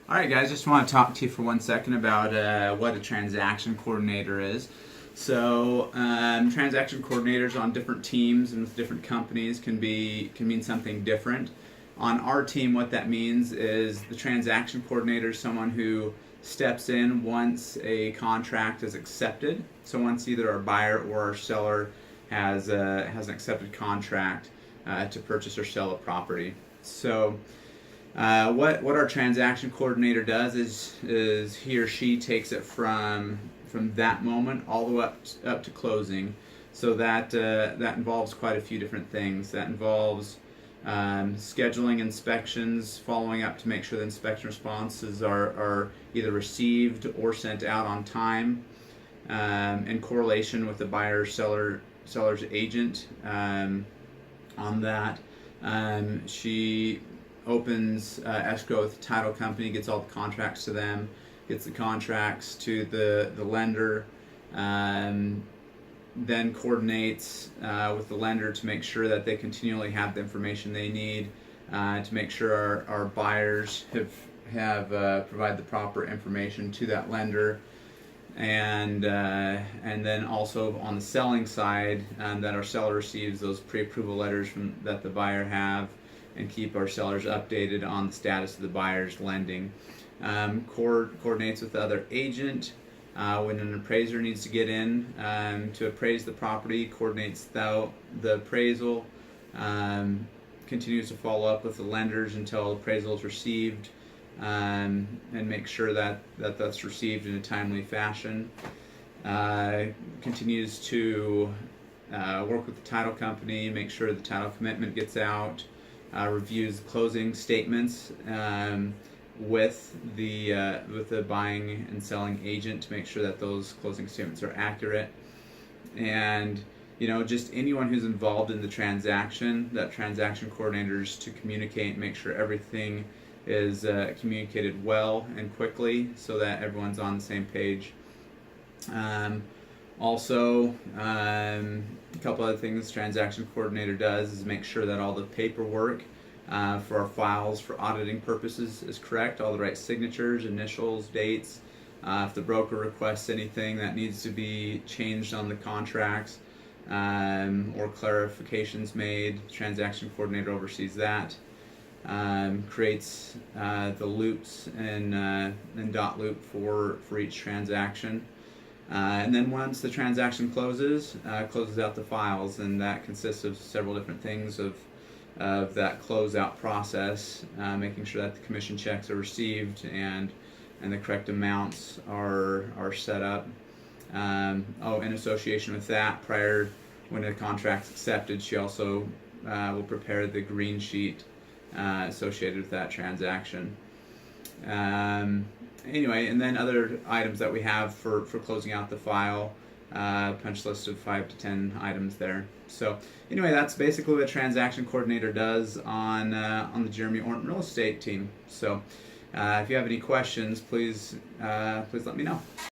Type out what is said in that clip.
All right, guys, just want to talk to you for 1 second about what a transaction coordinator is. Transaction coordinators on different teams and with different companies can mean something different. On our team, what that means is the transaction coordinator is someone who steps in once a contract is accepted. So once either our buyer or our seller has an accepted contract to purchase or sell a property. What our transaction coordinator does is he or she takes it from that moment all the way up to closing. So that involves quite a few different things. That involves scheduling inspections, following up to make sure the inspection responses are either received or sent out on time, in correlation with the buyer seller's agent on that. She opens escrow with the title company, gets all the contracts to them, gets the contracts to the lender, then coordinates with the lender to make sure that they continually have the information they need to make sure our buyers have provided the proper information to that lender. And then also on the selling side, that our seller receives those pre-approval letters that the buyer have, and keep our sellers updated on the status of the buyer's lending. Coordinates with the other agent when an appraiser needs to get in to appraise the property, coordinates the appraisal, continues to follow up with the lenders until appraisal is received, and make sure that that's received in a timely fashion. Continues to work with the title company, make sure the title commitment gets out, reviews closing statements with the buying and selling agent to make sure that those closing statements are accurate. And just anyone who's involved in the transaction, that transaction coordinators to communicate and make sure everything is communicated well and quickly so that everyone's on the same page. Also, a couple other things transaction coordinator does is make sure that all the paperwork for our files for auditing purposes is correct, all the right signatures, initials, dates. If the broker requests anything that needs to be changed on the contracts or clarifications made, the transaction coordinator oversees that. Creates the loops and dot loop for each transaction. And then once the transaction closes out the files, and that consists of several different things of that closeout process, making sure that the commission checks are received and the correct amounts are set up. In association with that, prior when the contract's accepted, she also will prepare the green sheet associated with that transaction. Anyway, and then other items that we have for closing out the file, punch list of 5 to 10 items there. So anyway, that's basically what a transaction coordinator does on the Jeremy Orton Real Estate team. So if you have any questions, please let me know.